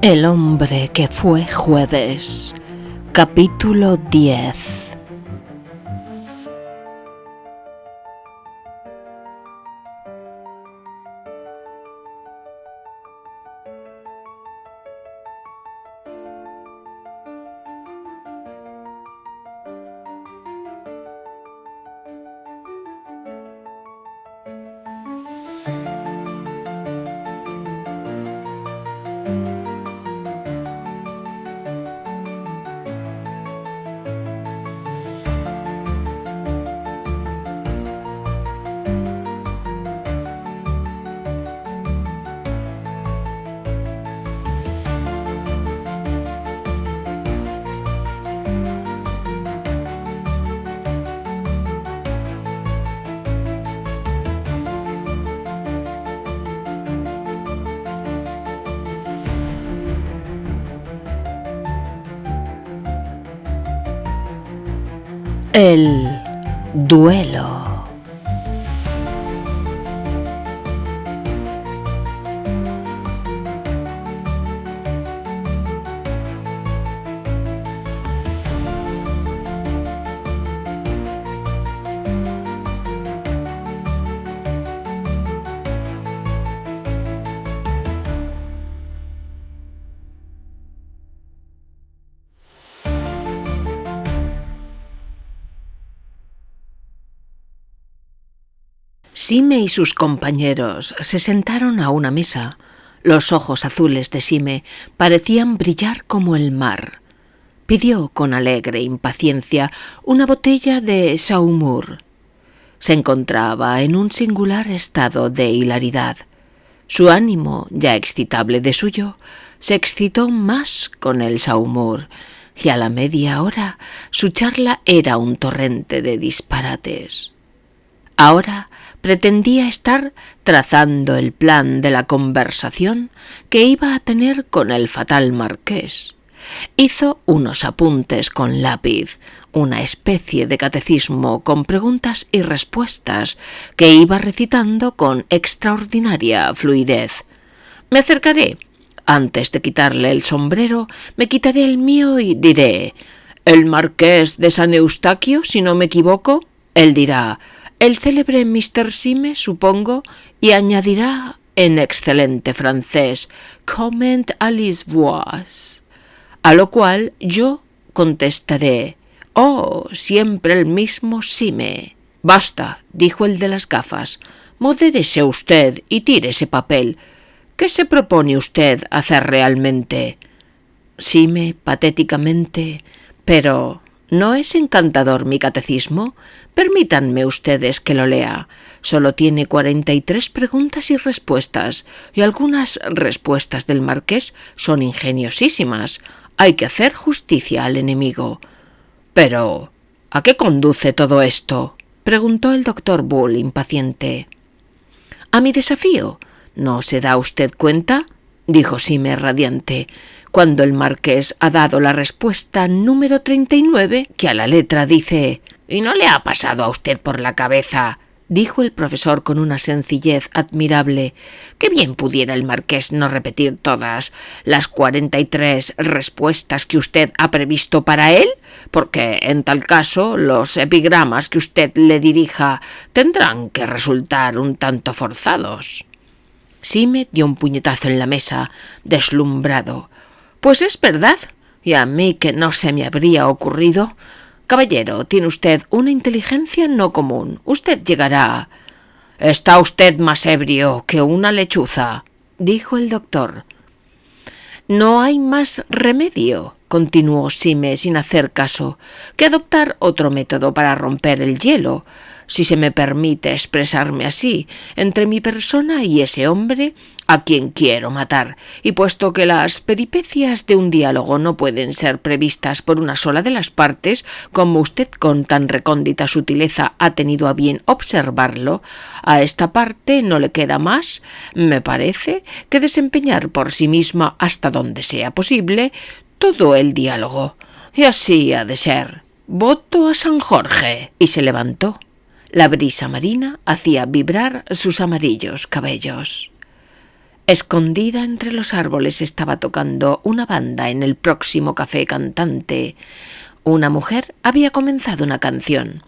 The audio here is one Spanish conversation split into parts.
El hombre que fue jueves, capítulo 10. El duelo. Sime y sus compañeros se sentaron a una mesa. Los ojos azules de Sime parecían brillar como el mar. Pidió con alegre impaciencia una botella de Saumur. Se encontraba en un singular estado de hilaridad. Su ánimo, ya excitable de suyo, se excitó más con el Saumur, y a la media hora su charla era un torrente de disparates. Ahora pretendía estar trazando el plan de la conversación que iba a tener con el fatal marqués. Hizo unos apuntes con lápiz, una especie de catecismo con preguntas y respuestas que iba recitando con extraordinaria fluidez. Me acercaré. Antes de quitarle el sombrero, me quitaré el mío y diré: «¿El marqués de San Eustaquio, si no me equivoco?». Él dirá: «El célebre Mr. Sime, supongo», y añadirá en excelente francés: «Comment allez-vous?». A lo cual yo contestaré: «Oh, siempre el mismo Sime». «Basta», dijo el de las gafas, «modérese usted y tire ese papel. ¿Qué se propone usted hacer realmente?». Sime, patéticamente: «Pero ¿no es encantador mi catecismo? Permítanme ustedes que lo lea. Solo tiene 43 preguntas y respuestas, y algunas respuestas del marqués son ingeniosísimas. Hay que hacer justicia al enemigo». «Pero, ¿a qué conduce todo esto?», preguntó el doctor Bull, impaciente. «A mi desafío. ¿No se da usted cuenta?», dijo Sime radiante, «cuando el marqués ha dado la respuesta número 39, que a la letra dice». «¿Y no le ha pasado a usted por la cabeza?», dijo el profesor con una sencillez admirable, «que bien pudiera el marqués no repetir todas las 43 respuestas que usted ha previsto para él? Porque en tal caso los epigramas que usted le dirija tendrán que resultar un tanto forzados». Sime dio un puñetazo en la mesa, deslumbrado. «Pues es verdad, y a mí que no se me habría ocurrido. Caballero, tiene usted una inteligencia no común. Usted llegará». «Está usted más ebrio que una lechuza», dijo el doctor. «No hay más remedio», continuó Sime sin hacer caso, «que adoptar otro método para romper el hielo, si se me permite expresarme así, entre mi persona y ese hombre a quien quiero matar, y puesto que las peripecias de un diálogo no pueden ser previstas por una sola de las partes, como usted con tan recóndita sutileza ha tenido a bien observarlo, a esta parte no le queda más, me parece, que desempeñar por sí misma, hasta donde sea posible, todo el diálogo. Y así ha de ser. Voto a San Jorge». Y se levantó. La brisa marina hacía vibrar sus amarillos cabellos. Escondida entre los árboles estaba tocando una banda en el próximo café cantante. Una mujer había comenzado una canción.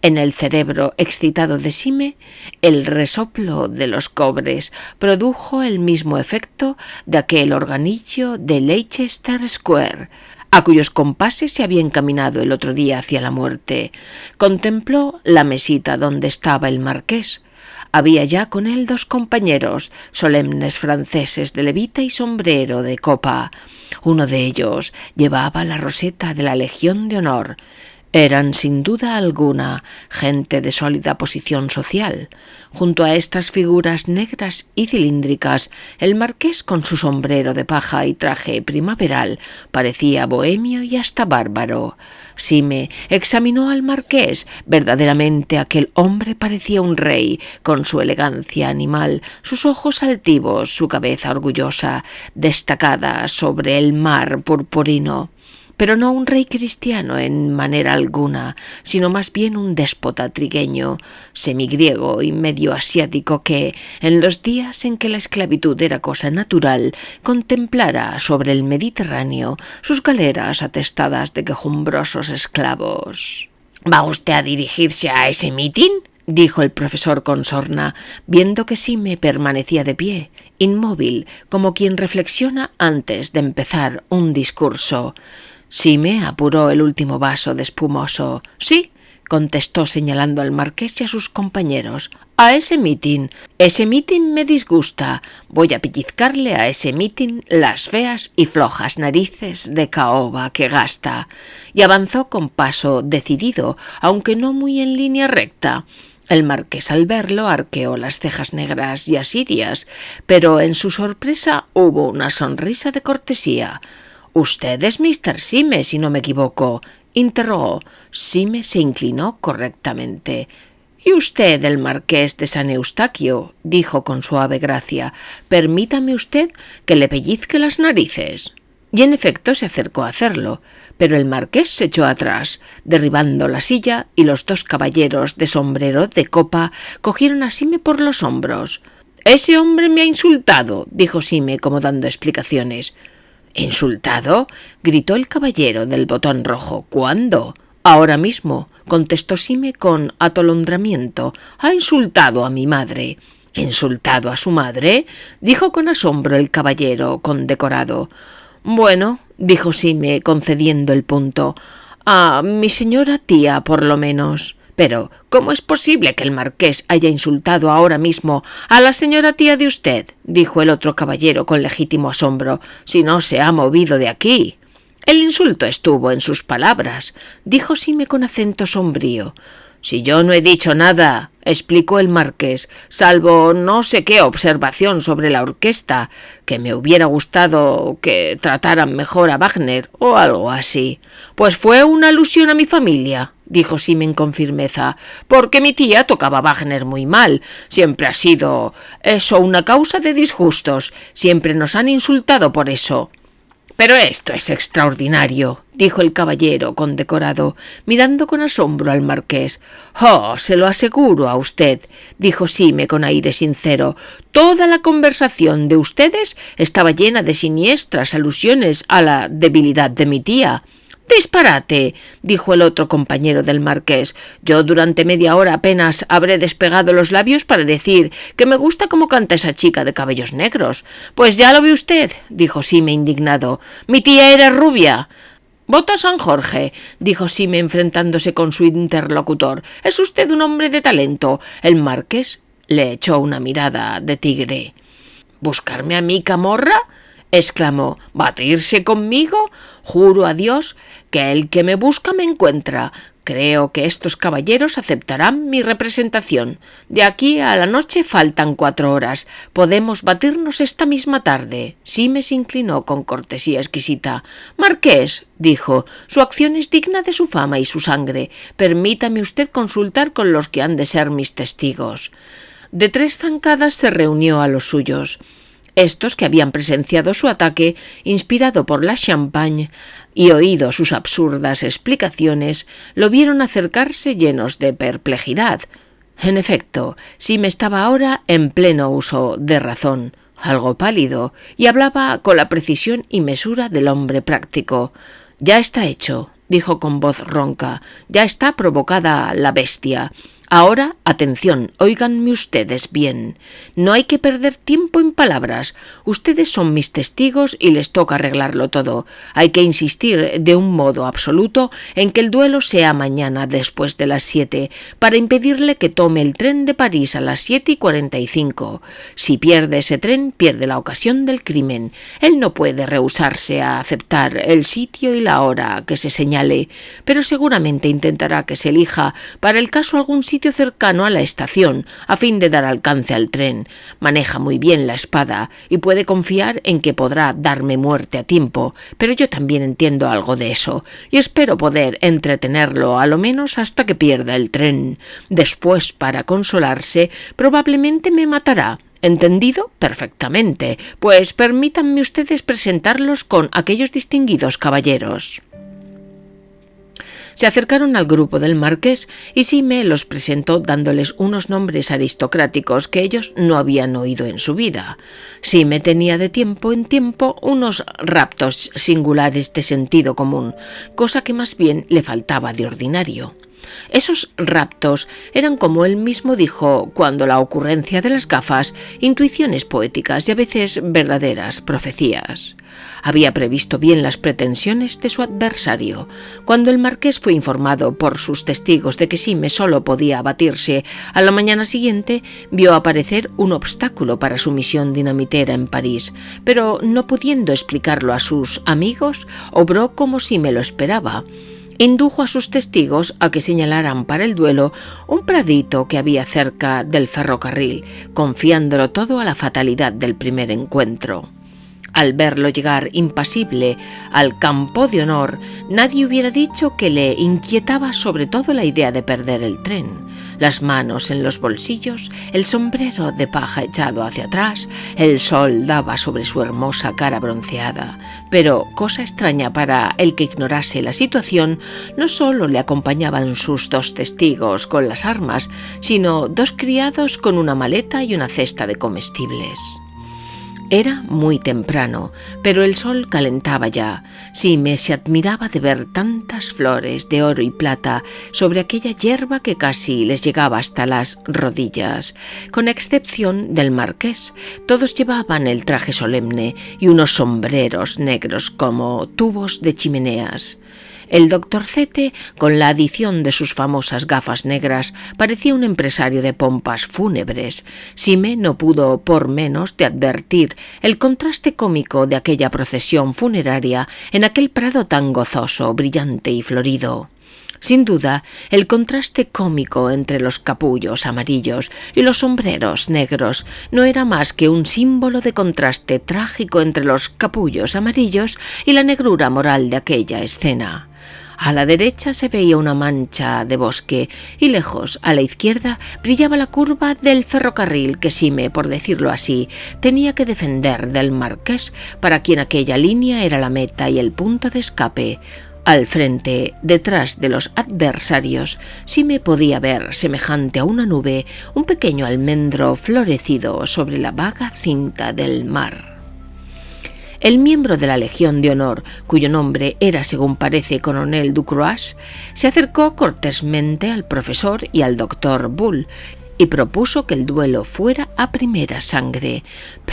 En el cerebro excitado de Sime, el resoplo de los cobres produjo el mismo efecto de aquel organillo de Leicester Square, a cuyos compases se había encaminado el otro día hacia la muerte. Contempló la mesita donde estaba el marqués. Había ya con él 2 compañeros, solemnes franceses de levita y sombrero de copa. Uno de ellos llevaba la roseta de la Legión de Honor. Eran, sin duda alguna, gente de sólida posición social. Junto a estas figuras negras y cilíndricas, el marqués, con su sombrero de paja y traje primaveral, parecía bohemio y hasta bárbaro. Sime examinó al marqués. Verdaderamente aquel hombre parecía un rey, con su elegancia animal, sus ojos altivos, su cabeza orgullosa, destacada sobre el mar purpurino. Pero no un rey cristiano en manera alguna, sino más bien un déspota trigueño, semigriego y medio asiático que, en los días en que la esclavitud era cosa natural, contemplara sobre el Mediterráneo sus galeras atestadas de quejumbrosos esclavos. ¿Va usted a dirigirse a ese mitin?, dijo el profesor con sorna, viendo que Sime permanecía de pie, inmóvil, como quien reflexiona antes de empezar un discurso. Sime apuró el último vaso de espumoso. «Sí», contestó señalando al marqués y a sus compañeros. «A ese mitin. Ese mitin me disgusta. Voy a pellizcarle a ese mitin las feas y flojas narices de caoba que gasta». Y avanzó con paso decidido, aunque no muy en línea recta. El marqués, al verlo, arqueó las cejas negras y asirias, pero en su sorpresa hubo una sonrisa de cortesía. «Usted es Mr. Sime, si no me equivoco», interrogó. Sime se inclinó correctamente. «¿Y usted, el marqués de San Eustaquio?», dijo con suave gracia. «Permítame usted que le pellizque las narices». Y en efecto se acercó a hacerlo, pero el marqués se echó atrás, derribando la silla, y los 2 caballeros de sombrero de copa cogieron a Sime por los hombros. «Ese hombre me ha insultado», dijo Sime como dando explicaciones. «¿Insultado?», gritó el caballero del botón rojo. «¿Cuándo?». «Ahora mismo», contestó Sime con atolondramiento. «Ha insultado a mi madre». «¿Insultado a su madre?», dijo con asombro el caballero condecorado. «Bueno», dijo Sime concediendo el punto, «a mi señora tía, por lo menos». «Pero, ¿cómo es posible que el marqués haya insultado ahora mismo a la señora tía de usted?», dijo el otro caballero con legítimo asombro, «si no se ha movido de aquí». «El insulto estuvo en sus palabras», dijo Sime con acento sombrío. «Si yo no he dicho nada», explicó el marqués, «salvo no sé qué observación sobre la orquesta, que me hubiera gustado que trataran mejor a Wagner o algo así». «Pues fue una alusión a mi familia», dijo Simen con firmeza, «porque mi tía tocaba Wagner muy mal. Siempre ha sido eso una causa de disgustos. Siempre nos han insultado por eso». «Pero esto es extraordinario», dijo el caballero condecorado, mirando con asombro al marqués. «Oh, se lo aseguro a usted», dijo Sime con aire sincero. «Toda la conversación de ustedes estaba llena de siniestras alusiones a la debilidad de mi tía». «Disparate», dijo el otro compañero del marqués. «Yo durante media hora apenas habré despegado los labios para decir que me gusta cómo canta esa chica de cabellos negros». «Pues ya lo ve usted», dijo Sime indignado. «Mi tía era rubia». «Voto a San Jorge», dijo Sime enfrentándose con su interlocutor. «Es usted un hombre de talento». El marqués le echó una mirada de tigre. «¿Buscarme a mí, camorra?», exclamó. «¿Batirse conmigo? Juro a Dios que el que me busca me encuentra. Creo que estos caballeros aceptarán mi representación. De aquí a la noche faltan 4 horas. Podemos batirnos esta misma tarde». Sime se inclinó con cortesía exquisita. «Marqués», dijo, «su acción es digna de su fama y su sangre. Permítame usted consultar con los que han de ser mis testigos». De 3 zancadas se reunió a los suyos. Estos, que habían presenciado su ataque, inspirado por la champagne, y oído sus absurdas explicaciones, lo vieron acercarse llenos de perplejidad. En efecto, Sime estaba ahora en pleno uso de razón. algo pálido, y hablaba con la precisión y mesura del hombre práctico. «Ya está hecho», dijo con voz ronca, «ya está provocada la bestia. Ahora, atención, óiganme ustedes bien. No hay que perder tiempo en palabras. Ustedes son mis testigos y les toca arreglarlo todo. Hay que insistir de un modo absoluto en que el duelo sea mañana después de las 7, para impedirle que tome el tren de París a las 7:45. Si pierde ese tren, pierde la ocasión del crimen. Él no puede rehusarse a aceptar el sitio y la hora que se señale, pero seguramente intentará que se elija para el caso algún sitio cercano a la estación, a fin de dar alcance al tren. Maneja muy bien la espada y puede confiar en que podrá darme muerte a tiempo, pero yo también entiendo algo de eso, y espero poder entretenerlo a lo menos hasta que pierda el tren. Después, para consolarse, probablemente me matará. ¿Entendido? Perfectamente. Pues permítanme ustedes presentarlos con aquellos distinguidos caballeros». Se acercaron al grupo del marqués y Simmé los presentó dándoles unos nombres aristocráticos que ellos no habían oído en su vida. Simmé tenía de tiempo en tiempo unos raptos singulares de sentido común, cosa que más bien le faltaba de ordinario. Esos raptos eran, como él mismo dijo cuando la ocurrencia de las gafas, intuiciones poéticas y a veces verdaderas profecías. Había previsto bien las pretensiones de su adversario. Cuando el marqués fue informado por sus testigos de que Simmé solo podía abatirse a la mañana siguiente, vio aparecer un obstáculo para su misión dinamitera en París, pero no pudiendo explicarlo a sus amigos, obró como Simmé lo esperaba. Indujo a sus testigos a que señalaran para el duelo un pradito que había cerca del ferrocarril, confiándolo todo a la fatalidad del primer encuentro. Al verlo llegar impasible al campo de honor, nadie hubiera dicho que le inquietaba sobre todo la idea de perder el tren. Las manos en los bolsillos, el sombrero de paja echado hacia atrás, el sol daba sobre su hermosa cara bronceada. Pero, cosa extraña para el que ignorase la situación, no solo le acompañaban sus dos testigos con las armas, sino dos criados con una maleta y una cesta de comestibles. Era muy temprano, pero el sol calentaba ya. Simmé se admiraba de ver tantas flores de oro y plata sobre aquella hierba que casi les llegaba hasta las rodillas. Con excepción del marqués, todos llevaban el traje solemne y unos sombreros negros como tubos de chimeneas. El doctorcete, con la adición de sus famosas gafas negras, parecía un empresario de pompas fúnebres. Simmé no pudo por menos de advertir el contraste cómico de aquella procesión funeraria en aquel prado tan gozoso, brillante y florido. Sin duda, el contraste cómico entre los capullos amarillos y los sombreros negros no era más que un símbolo de contraste trágico entre los capullos amarillos y la negrura moral de aquella escena. A la derecha se veía una mancha de bosque y lejos, a la izquierda, brillaba la curva del ferrocarril que Simmé, por decirlo así, tenía que defender del marqués, para quien aquella línea era la meta y el punto de escape. Al frente, detrás de los adversarios, Simmé podía ver, semejante a una nube, un pequeño almendro florecido sobre la vaga cinta del mar. El miembro de la Legión de Honor, cuyo nombre era, según parece, Coronel Ducroix, se acercó cortésmente al profesor y al doctor Bull y propuso que el duelo fuera a primera sangre.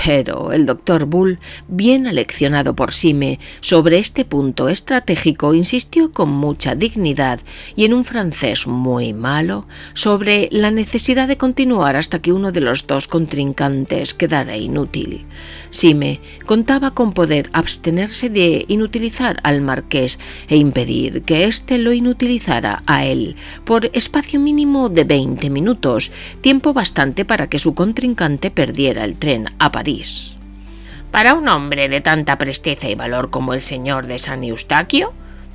Pero el doctor Bull, bien aleccionado por Simmé sobre este punto estratégico, insistió con mucha dignidad y en un francés muy malo sobre la necesidad de continuar hasta que uno de los dos contrincantes quedara inútil. Simmé contaba con poder abstenerse de inutilizar al marqués e impedir que éste lo inutilizara a él por espacio mínimo de 20 minutos, tiempo bastante para que su contrincante perdiera el tren a París. «Para un hombre de tanta presteza y valor como el señor de San Eustaquio»,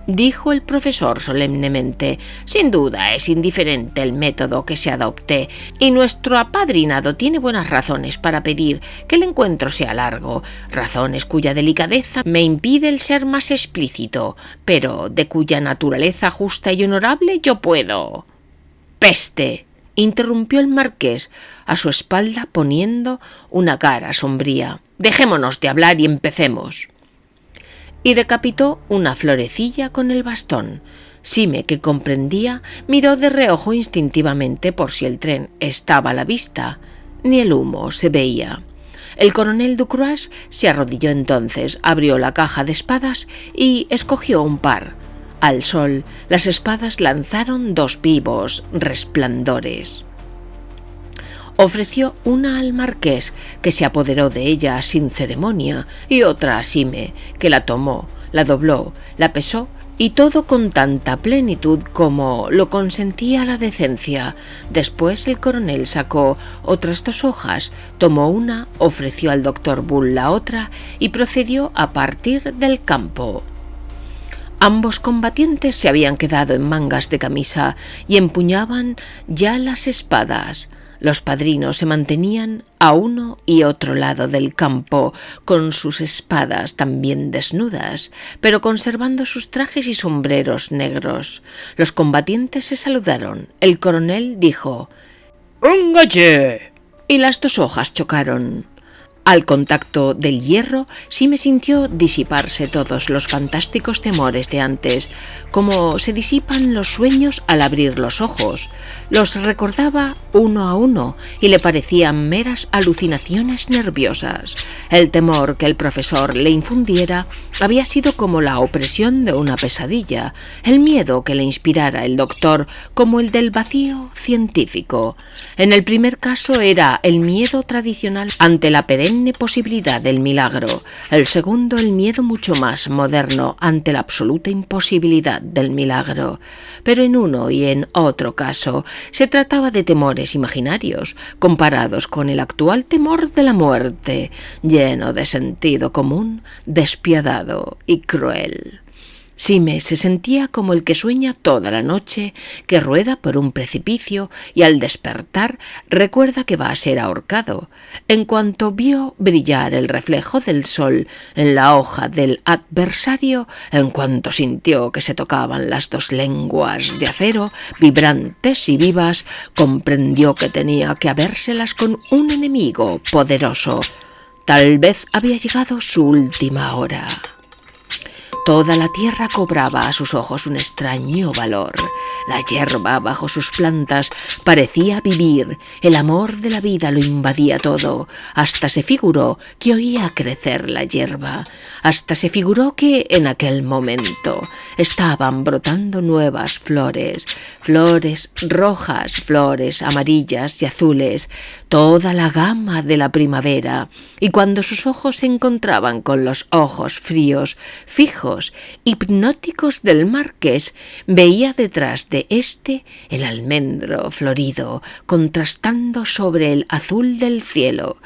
dijo el profesor solemnemente, «sin duda es indiferente el método que se adopte, y nuestro apadrinado tiene buenas razones para pedir que el encuentro sea largo, razones cuya delicadeza me impide el ser más explícito, pero de cuya naturaleza justa y honorable yo puedo». «¡Peste!», interrumpió el marqués a su espalda poniendo una cara sombría. «Dejémonos de hablar y empecemos». Y decapitó una florecilla con el bastón. Sime, que comprendía, miró de reojo instintivamente por si el tren estaba a la vista. Ni el humo se veía. El coronel Ducroix se arrodilló entonces, abrió la caja de espadas y escogió un par. Al sol, las espadas lanzaron 2 vivos resplandores. Ofreció una al marqués, que se apoderó de ella sin ceremonia, y otra a Sime, que la tomó, la dobló, la pesó, y todo con tanta plenitud como lo consentía la decencia. Después el coronel sacó otras 2 hojas, tomó una, ofreció al doctor Bull la otra y procedió a partir del campo. Ambos combatientes se habían quedado en mangas de camisa y empuñaban ya las espadas. Los padrinos se mantenían a uno y otro lado del campo, con sus espadas también desnudas, pero conservando sus trajes y sombreros negros. Los combatientes se saludaron. El coronel dijo: «¡Engache!» y las 2 hojas chocaron. Al contacto del hierro, Sime sintió disiparse todos los fantásticos temores de antes, como se disipan los sueños al abrir los ojos. Los recordaba uno a uno y le parecían meras alucinaciones nerviosas. El temor que el profesor le infundiera había sido como la opresión de una pesadilla, el miedo que le inspirara el doctor como el del vacío científico. En el primer caso era el miedo tradicional ante la perenne posibilidad del milagro, el segundo el miedo mucho más moderno ante la absoluta imposibilidad del milagro. Pero en uno y en otro caso se trataba de temores imaginarios, comparados con el actual temor de la muerte, lleno de sentido común, despiadado y cruel. Sime se sentía como el que sueña toda la noche, que rueda por un precipicio y al despertar recuerda que va a ser ahorcado. En cuanto vio brillar el reflejo del sol en la hoja del adversario, en cuanto sintió que se tocaban las 2 lenguas de acero, vibrantes y vivas, comprendió que tenía que habérselas con un enemigo poderoso. Tal vez había llegado su última hora. Toda la tierra cobraba a sus ojos un extraño valor. La hierba bajo sus plantas parecía vivir, el amor de la vida lo invadía todo. Hasta se figuró que oía crecer la hierba. Hasta se figuró que en aquel momento estaban brotando nuevas flores, flores rojas, flores amarillas y azules, toda la gama de la primavera. Y cuando sus ojos se encontraban con los ojos fríos, fijos, hipnóticos del marqués, veía detrás de éste el almendro florido, contrastando sobre el azul del cielo.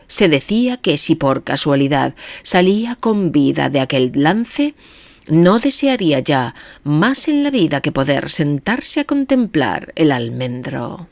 Se decía que si por casualidad salía con vida de aquel lance, no desearía ya más en la vida que poder sentarse a contemplar el almendro.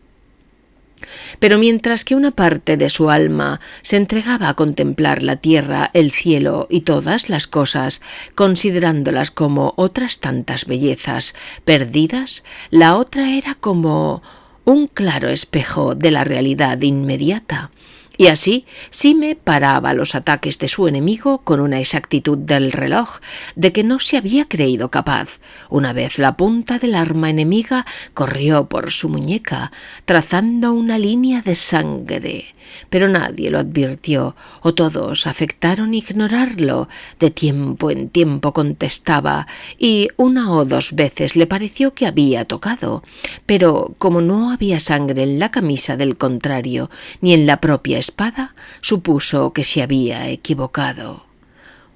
Pero mientras que una parte de su alma se entregaba a contemplar la tierra, el cielo y todas las cosas, considerándolas como otras tantas bellezas perdidas, la otra era como un claro espejo de la realidad inmediata. Y así Sime paraba los ataques de su enemigo con una exactitud del reloj de que no se había creído capaz. Una vez la punta del arma enemiga corrió por su muñeca, trazando una línea de sangre. Pero nadie lo advirtió, o todos afectaron ignorarlo. De tiempo en tiempo contestaba, y 1 o 2 veces le pareció que había tocado. Pero como no había sangre en la camisa del contrario, ni en la propia espada, supuso que se había equivocado.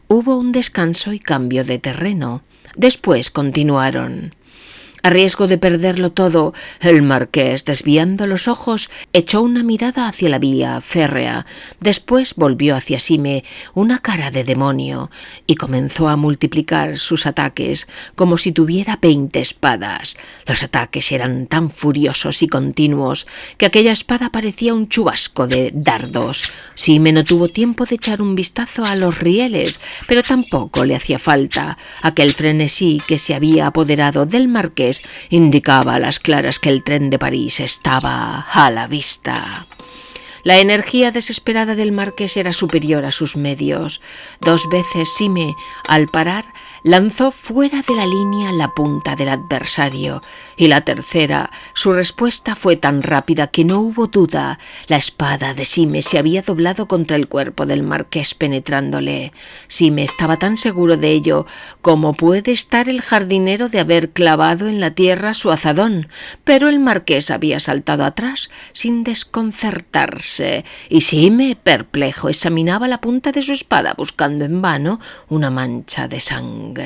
Hubo un descanso y cambio de terreno. Después continuaron. A riesgo de perderlo todo, el marqués, desviando los ojos, echó una mirada hacia la vía férrea. Después volvió hacia Sime una cara de demonio y comenzó a multiplicar sus ataques como si tuviera 20 espadas. Los ataques eran tan furiosos y continuos que aquella espada parecía un chubasco de dardos. Sime no tuvo tiempo de echar un vistazo a los rieles, pero tampoco le hacía falta. Aquel frenesí que se había apoderado del marqués marqués indicaba a las claras que el tren de París estaba a la vista. La energía desesperada del marqués era superior a sus medios. 2 veces Sime, al parar, lanzó fuera de la línea la punta del adversario, y la tercera, su respuesta fue tan rápida que no hubo duda. La espada de Sime se había doblado contra el cuerpo del marqués, penetrándole. Sime estaba tan seguro de ello como puede estar el jardinero de haber clavado en la tierra su azadón, pero el marqués había saltado atrás sin desconcertarse, y Sime, perplejo, examinaba la punta de su espada buscando en vano una mancha de sangre.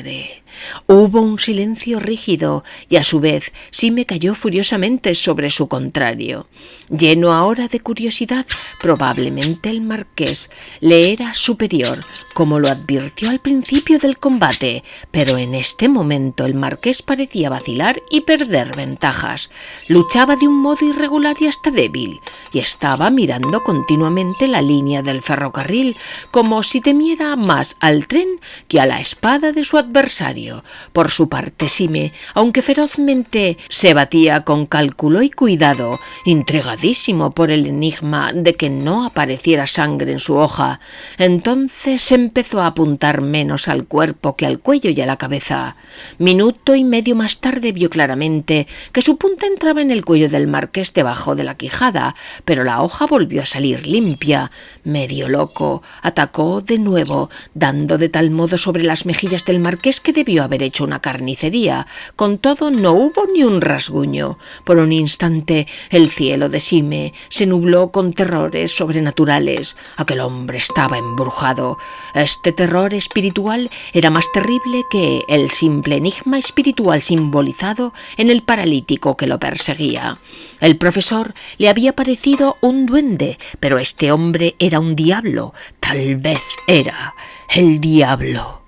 Hubo un silencio rígido y a su vez Sime cayó furiosamente sobre su contrario. Lleno ahora de curiosidad, probablemente el marqués le era superior, como lo advirtió al principio del combate, pero en este momento el marqués parecía vacilar y perder ventajas. Luchaba de un modo irregular y hasta débil, y estaba mirando continuamente la línea del ferrocarril, como si temiera más al tren que a la espada de su adversario. Por su parte, Sime, aunque ferozmente, se batía con cálculo y cuidado, intrigadísimo por el enigma de que no apareciera sangre en su hoja. Entonces empezó a apuntar menos al cuerpo que al cuello y a la cabeza. Minuto y medio más tarde vio claramente que su punta entraba en el cuello del marqués debajo de la quijada, pero la hoja volvió a salir limpia. Medio loco, atacó de nuevo, dando de tal modo sobre las mejillas del marqués que debió haber hecho una carnicería. Con todo, no hubo ni un rasguño. Por un instante, el cielo de Sime se nubló con terrores sobrenaturales. Aquel hombre estaba embrujado. Este terror espiritual era más terrible que el simple enigma espiritual simbolizado en el paralítico que lo perseguía. El profesor le había parecido un duende, pero este hombre era un diablo. Tal vez era el diablo.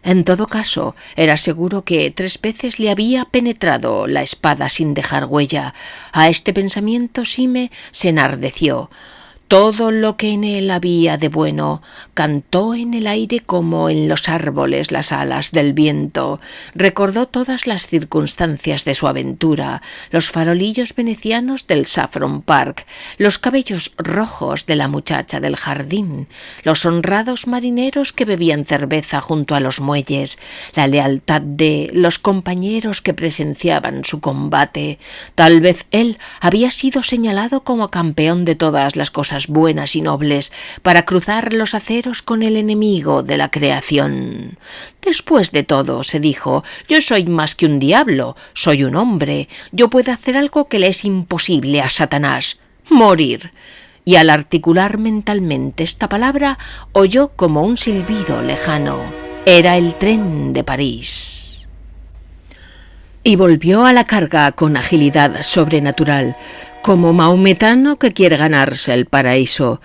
En todo caso, era seguro que 3 veces le había penetrado la espada sin dejar huella. A este pensamiento Sime se enardeció. Todo lo que en él había de bueno cantó en el aire como en los árboles las alas del viento. Recordó todas las circunstancias de su aventura, los farolillos venecianos del Saffron Park, los cabellos rojos de la muchacha del jardín, los honrados marineros que bebían cerveza junto a los muelles, la lealtad de los compañeros que presenciaban su combate. Tal vez él había sido señalado como campeón de todas las cosas buenas y nobles para cruzar los aceros con el enemigo de la creación. Después de todo, se dijo, yo soy más que un diablo, soy un hombre, yo puedo hacer algo que le es imposible a Satanás, morir. Y al articular mentalmente esta palabra, oyó como un silbido lejano. Era el tren de París. Y volvió a la carga con agilidad sobrenatural, como mahometano que quiere ganarse el paraíso.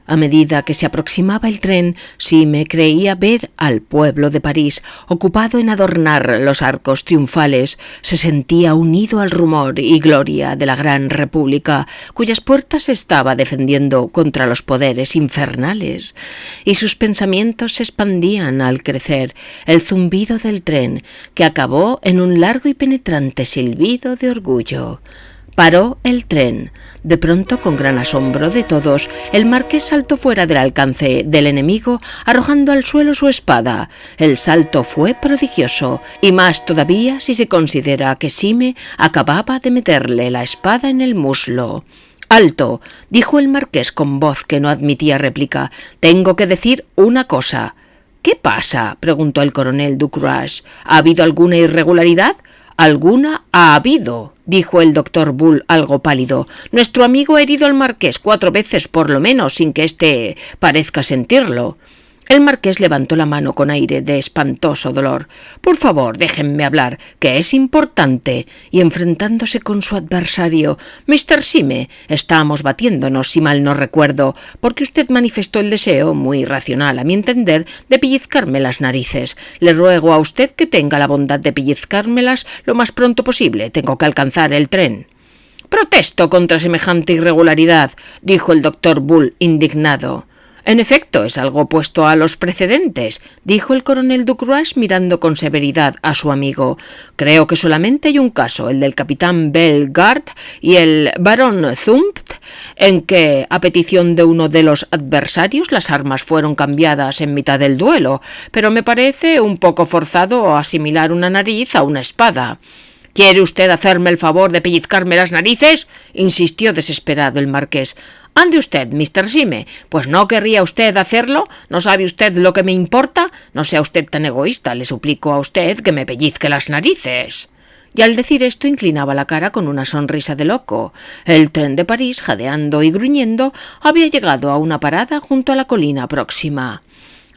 A medida que se aproximaba el tren, Sime creía ver al pueblo de París ocupado en adornar los arcos triunfales. Se sentía unido al rumor y gloria de la gran república, cuyas puertas se estaba defendiendo contra los poderes infernales. Y sus pensamientos se expandían al crecer el zumbido del tren, que acabó en un largo y penetrante silbido de orgullo. Paró el tren. De pronto, con gran asombro de todos, el marqués saltó fuera del alcance del enemigo, arrojando al suelo su espada. El salto fue prodigioso, y más todavía si se considera que Sime acababa de meterle la espada en el muslo. «¡Alto!», dijo el marqués con voz que no admitía réplica. «Tengo que decir una cosa». «¿Qué pasa?», preguntó el coronel Ducroix. «¿Ha habido alguna irregularidad?». «Alguna ha habido», dijo el doctor Bull algo pálido. «Nuestro amigo ha herido al marqués 4 veces por lo menos, sin que éste parezca sentirlo». El marqués levantó la mano con aire de espantoso dolor. «Por favor, déjenme hablar, que es importante». Y enfrentándose con su adversario, «Mr. Sime, estábamos batiéndonos, si mal no recuerdo, porque usted manifestó el deseo, muy racional a mi entender, de pellizcarme las narices. Le ruego a usted que tenga la bondad de pellizcármelas lo más pronto posible. Tengo que alcanzar el tren». «Protesto contra semejante irregularidad», dijo el doctor Bull indignado. En efecto, es algo opuesto a los precedentes, dijo el coronel Ducroix mirando con severidad a su amigo. Creo que solamente hay un caso, el del capitán Bellegarde y el barón Zumpt, en que, a petición de uno de los adversarios, las armas fueron cambiadas en mitad del duelo, pero me parece un poco forzado asimilar una nariz a una espada. ¿Quiere usted hacerme el favor de pellizcarme las narices?, insistió desesperado el marqués. «Ande usted, Mr. Sime, pues no querría usted hacerlo. ¿No sabe usted lo que me importa? No sea usted tan egoísta, le suplico a usted que me pellizque las narices». Y al decir esto inclinaba la cara con una sonrisa de loco. El tren de París, jadeando y gruñendo, había llegado a una parada junto a la colina próxima.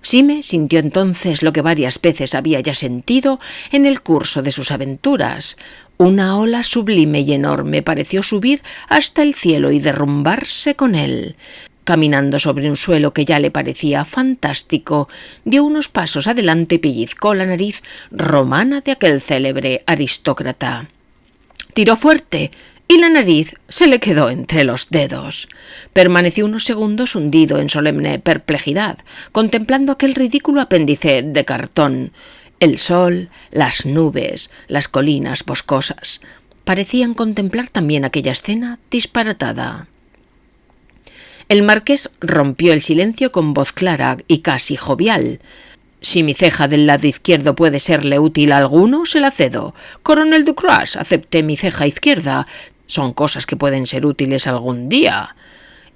Sime sintió entonces lo que varias veces había ya sentido en el curso de sus aventuras. Una ola sublime y enorme pareció subir hasta el cielo y derrumbarse con él. Caminando sobre un suelo que ya le parecía fantástico, dio unos pasos adelante y pellizcó la nariz romana de aquel célebre aristócrata. Tiró fuerte y la nariz se le quedó entre los dedos. Permaneció unos segundos hundido en solemne perplejidad, contemplando aquel ridículo apéndice de cartón. El sol, las nubes, las colinas boscosas parecían contemplar también aquella escena disparatada. El marqués rompió el silencio con voz clara y casi jovial. «Si mi ceja del lado izquierdo puede serle útil a alguno, se la cedo. Coronel Ducroix, acepte mi ceja izquierda. Son cosas que pueden ser útiles algún día».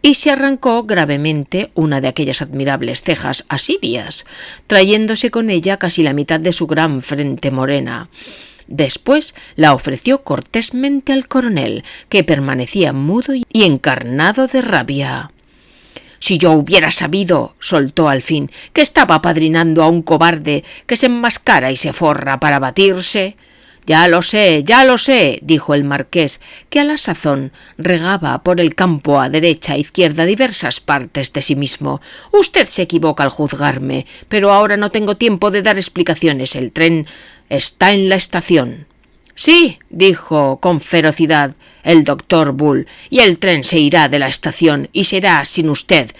Y se arrancó gravemente una de aquellas admirables cejas asirias, trayéndose con ella casi la mitad de su gran frente morena. Después la ofreció cortésmente al coronel, que permanecía mudo y encarnado de rabia. «Si yo hubiera sabido», soltó al fin, «que estaba apadrinando a un cobarde que se enmascara y se forra para batirse». Ya lo sé, dijo el marqués, que a la sazón regaba por el campo a derecha e izquierda diversas partes de sí mismo. «Usted se equivoca al juzgarme, pero ahora no tengo tiempo de dar explicaciones. El tren está en la estación». «Sí», dijo con ferocidad el doctor Bull, «y el tren se irá de la estación y será sin usted.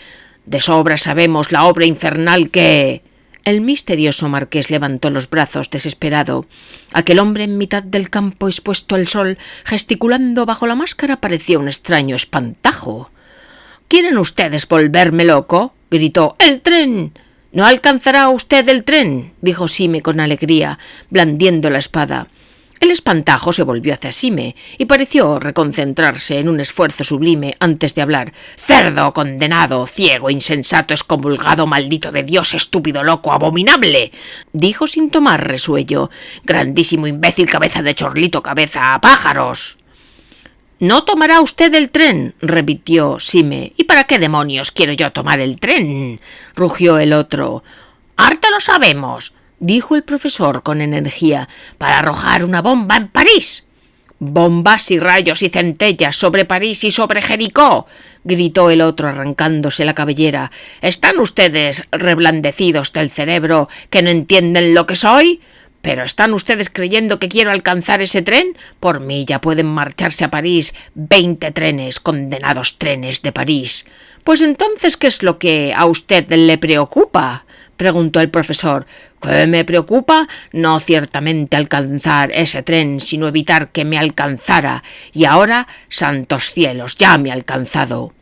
De sobra sabemos la obra infernal que...» El misterioso marqués levantó los brazos desesperado. Aquel hombre en mitad del campo expuesto al sol, gesticulando bajo la máscara, parecía un extraño espantajo. «¿Quieren ustedes volverme loco?», gritó. «¡El tren!». «No alcanzará usted el tren», dijo Sime con alegría, blandiendo la espada. El espantajo se volvió hacia Sime y pareció reconcentrarse en un esfuerzo sublime antes de hablar. «¡Cerdo, condenado, ciego, insensato, excomulgado, maldito de Dios, estúpido, loco, abominable!», dijo sin tomar resuello. «Grandísimo imbécil, cabeza de chorlito, cabeza a pájaros». «No tomará usted el tren», repitió Sime. «¿Y para qué demonios quiero yo tomar el tren?», rugió el otro. «Harto lo sabemos», dijo el profesor con energía, «para arrojar una bomba en París». «Bombas y rayos y centellas sobre París y sobre Jericó», gritó el otro arrancándose la cabellera. «¿Están ustedes reblandecidos del cerebro que no entienden lo que soy? ¿Pero están ustedes creyendo que quiero alcanzar ese tren? Por mí ya pueden marcharse a París 20 trenes, condenados trenes de París». «Pues entonces, ¿qué es lo que a usted le preocupa?», preguntó el profesor. «¿Qué me preocupa? No ciertamente alcanzar ese tren, sino evitar que me alcanzara. Y ahora, santos cielos, ya me ha alcanzado».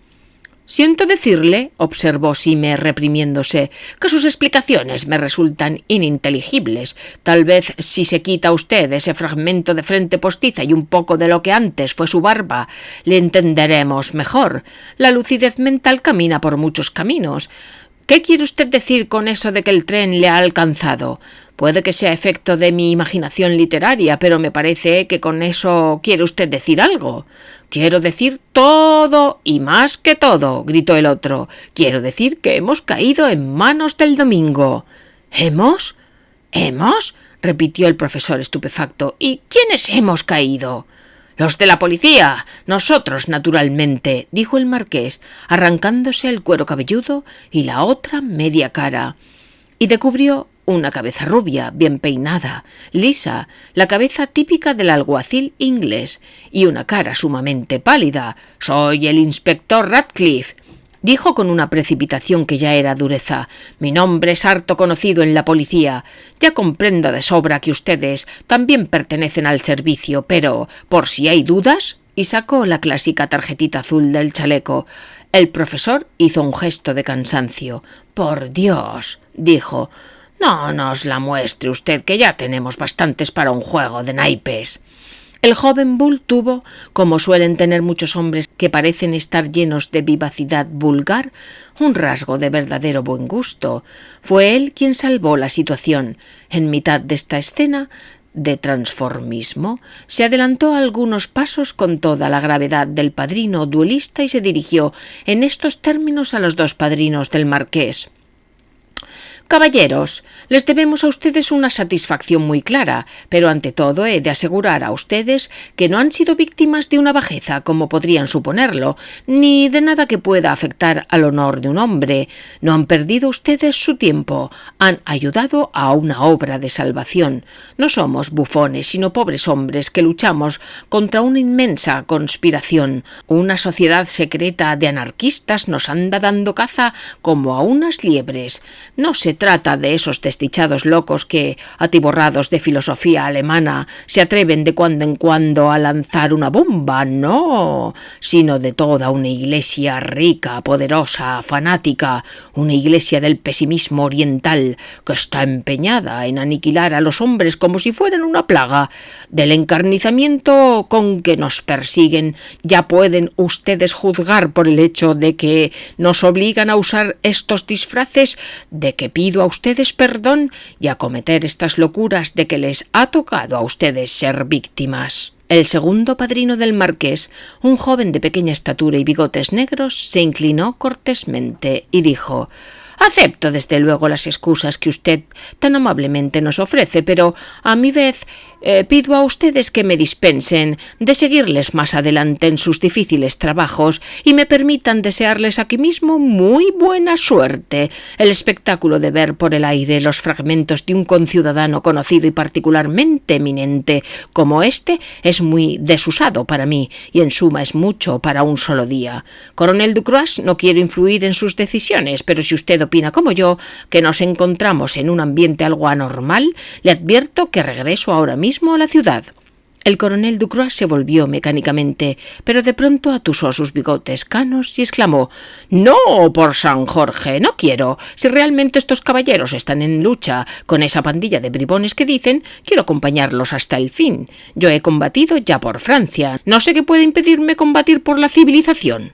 «Siento decirle», observó Sime reprimiéndose, «que sus explicaciones me resultan ininteligibles. Tal vez si se quita usted ese fragmento de frente postiza y un poco de lo que antes fue su barba, le entenderemos mejor. La lucidez mental camina por muchos caminos. ¿Qué quiere usted decir con eso de que el tren le ha alcanzado? Puede que sea efecto de mi imaginación literaria, pero me parece que con eso quiere usted decir algo». «Quiero decir todo y más que todo», gritó el otro. «Quiero decir que hemos caído en manos del domingo». «¿Hemos? ¿Hemos?», repitió el profesor estupefacto. «¿Y quiénes hemos caído?». «Los de la policía. Nosotros, naturalmente», dijo el marqués, arrancándose el cuero cabelludo y la otra media cara. Y descubrió una cabeza rubia, bien peinada, lisa, la cabeza típica del alguacil inglés, y una cara sumamente pálida. «Soy el inspector Radcliffe». dijo con una precipitación que ya era dureza. Mi nombre es harto conocido en la policía. Ya comprendo de sobra que ustedes también pertenecen al servicio, pero, por si hay dudas, y sacó la clásica tarjetita azul del chaleco. El profesor hizo un gesto de cansancio. Por Dios, dijo, no nos la muestre usted, que ya tenemos bastantes para un juego de naipes. El joven Bull tuvo, como suelen tener muchos hombres que parecen estar llenos de vivacidad vulgar, un rasgo de verdadero buen gusto. Fue él quien salvó la situación. En mitad de esta escena de transformismo, se adelantó algunos pasos con toda la gravedad del padrino duelista y se dirigió en estos términos a los dos padrinos del marqués. Caballeros, les debemos a ustedes una satisfacción muy clara, pero ante todo he de asegurar a ustedes que no han sido víctimas de una bajeza, como podrían suponerlo, ni de nada que pueda afectar al honor de un hombre. No han perdido ustedes su tiempo, han ayudado a una obra de salvación. No somos bufones, sino pobres hombres que luchamos contra una inmensa conspiración. Una sociedad secreta de anarquistas nos anda dando caza como a unas liebres. No se trata de esos desdichados locos que, atiborrados de filosofía alemana, se atreven de cuando en cuando a lanzar una bomba, no, sino de toda una iglesia rica, poderosa, fanática, una iglesia del pesimismo oriental que está empeñada en aniquilar a los hombres como si fueran una plaga. Del encarnizamiento con que nos persiguen ya pueden ustedes juzgar por el hecho de que nos obligan a usar estos disfraces, de que pido a ustedes perdón y a cometer estas locuras de que les ha tocado a ustedes ser víctimas. El segundo padrino del marqués, un joven de pequeña estatura y bigotes negros, se inclinó cortésmente y dijo: «Acepto desde luego las excusas que usted tan amablemente nos ofrece, pero a mi vez pido a ustedes que me dispensen de seguirles más adelante en sus difíciles trabajos y me permitan desearles aquí mismo muy buena suerte. El espectáculo de ver por el aire los fragmentos de un conciudadano conocido y particularmente eminente como este es muy desusado para mí y en suma es mucho para un solo día. Coronel Ducroix, no quiero influir en sus decisiones, pero si usted opina como yo que nos encontramos en un ambiente algo anormal, le advierto que regreso ahora mismo a la ciudad». El coronel Ducroix se volvió mecánicamente, pero de pronto atusó sus bigotes canos y exclamó: «No, por San Jorge, no quiero. Si realmente estos caballeros están en lucha con esa pandilla de bribones que dicen, quiero acompañarlos hasta el fin. Yo he combatido ya por Francia. No sé qué puede impedirme combatir por la civilización».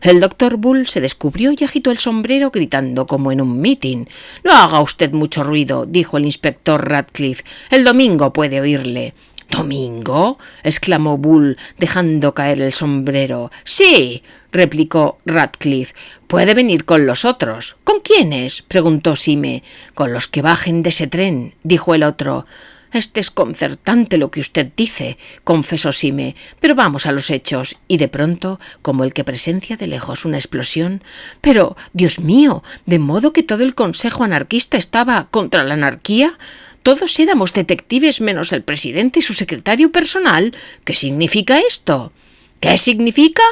El doctor Bull se descubrió y agitó el sombrero gritando como en un mitin. «No haga usted mucho ruido», dijo el inspector Radcliffe. «El domingo puede oírle». «¿Domingo?», exclamó Bull, dejando caer el sombrero. «Sí», replicó Radcliffe. «Puede venir con los otros». «¿Con quiénes?», preguntó Sime. «Con los que bajen de ese tren», dijo el otro. «Es desconcertante lo que usted dice», confesó Sime, «pero vamos a los hechos». Y de pronto, como el que presencia de lejos una explosión: «Pero, Dios mío, ¿de modo que todo el consejo anarquista estaba contra la anarquía? Todos éramos detectives menos el presidente y su secretario personal. ¿Qué significa esto?». «¿Qué significa?»,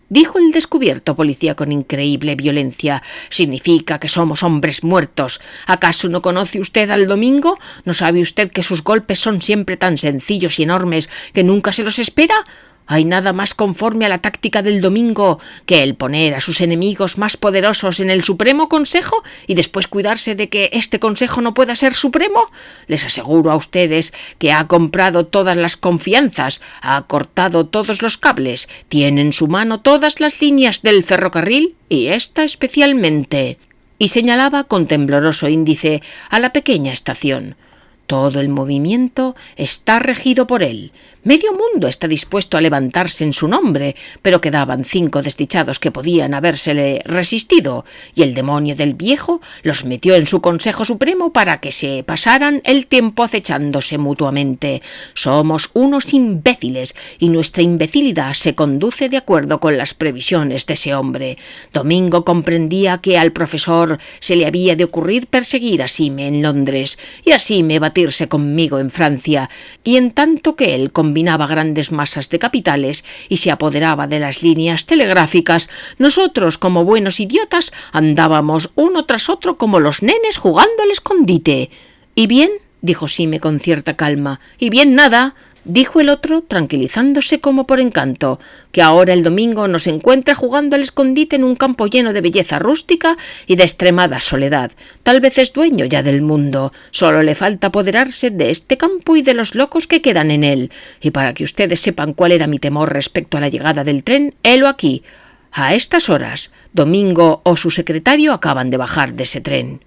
dijo el descubierto policía con increíble violencia. «Significa que somos hombres muertos. ¿Acaso no conoce usted al Domingo? ¿No sabe usted que sus golpes son siempre tan sencillos y enormes que nunca se los espera? ¿Hay nada más conforme a la táctica del Domingo que el poner a sus enemigos más poderosos en el Supremo Consejo y después cuidarse de que este Consejo no pueda ser supremo? Les aseguro a ustedes que ha comprado todas las confianzas, ha cortado todos los cables, tiene en su mano todas las líneas del ferrocarril y esta especialmente». Y señalaba con tembloroso índice a la pequeña estación. «Todo el movimiento está regido por él. Medio mundo está dispuesto a levantarse en su nombre, pero quedaban 5 desdichados que podían habérsele resistido, y el demonio del viejo los metió en su Consejo Supremo para que se pasaran el tiempo acechándose mutuamente. Somos unos imbéciles, y nuestra imbecilidad se conduce de acuerdo con las previsiones de ese hombre. Domingo comprendía que al profesor se le había de ocurrir perseguir a Sime en Londres, y así me batirse conmigo en Francia, y en tanto que él combinaba grandes masas de capitales y se apoderaba de las líneas telegráficas, nosotros, como buenos idiotas, andábamos uno tras otro como los nenes jugando al escondite. —¿Y bien? —dijo Sime con cierta calma. —Y bien nada —dijo el otro, tranquilizándose como por encanto—, que ahora el domingo nos encuentra jugando al escondite en un campo lleno de belleza rústica y de extremada soledad. Tal vez es dueño ya del mundo, solo le falta apoderarse de este campo y de los locos que quedan en él. Y para que ustedes sepan cuál era mi temor respecto a la llegada del tren, helo aquí. A estas horas, Domingo o su secretario acaban de bajar de ese tren.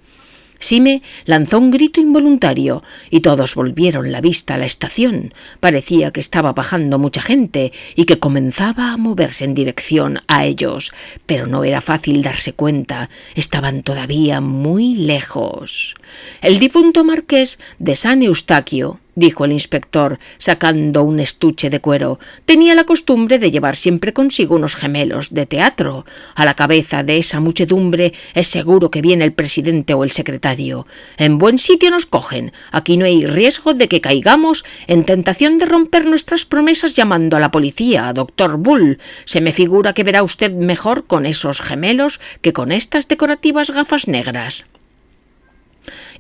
Sime lanzó un grito involuntario y todos volvieron la vista a la estación. Parecía que estaba bajando mucha gente y que comenzaba a moverse en dirección a ellos, pero no era fácil darse cuenta. Estaban todavía muy lejos. El difunto marqués de San Eustaquio, dijo el inspector, sacando un estuche de cuero, tenía la costumbre de llevar siempre consigo unos gemelos de teatro. A la cabeza de esa muchedumbre es seguro que viene el presidente o el secretario. En buen sitio nos cogen. Aquí no hay riesgo de que caigamos en tentación de romper nuestras promesas llamando a la policía, doctor Bull. Se me figura que verá usted mejor con esos gemelos que con estas decorativas gafas negras.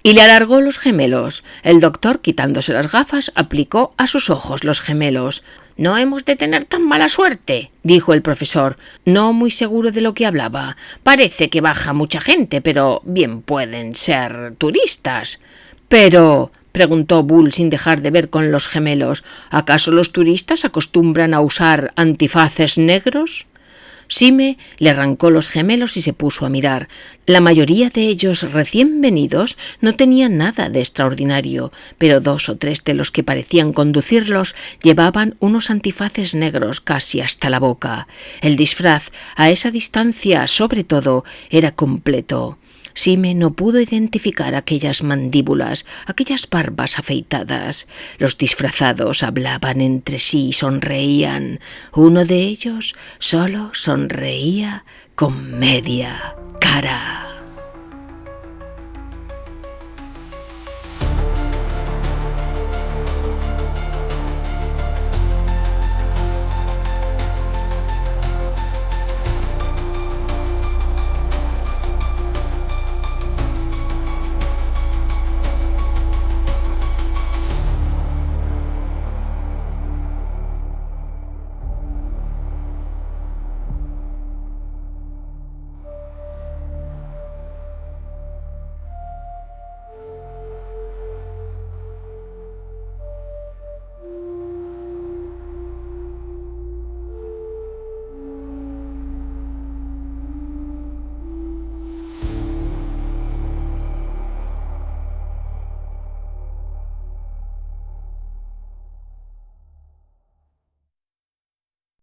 Y le alargó los gemelos. El doctor, quitándose las gafas, aplicó a sus ojos los gemelos. «No hemos de tener tan mala suerte», dijo el profesor, no muy seguro de lo que hablaba. «Parece que baja mucha gente, pero bien pueden ser turistas». «Pero», preguntó Bull sin dejar de ver con los gemelos, «¿acaso los turistas acostumbran a usar antifaces negros?» Sime le arrancó los gemelos y se puso a mirar. La mayoría de ellos, recién venidos, no tenían nada de extraordinario, pero 2 o 3 de los que parecían conducirlos llevaban unos antifaces negros casi hasta la boca. El disfraz, a esa distancia, sobre todo, era completo. Sime no pudo identificar aquellas mandíbulas, aquellas barbas afeitadas. Los disfrazados hablaban entre sí y sonreían. Uno de ellos solo sonreía con media cara.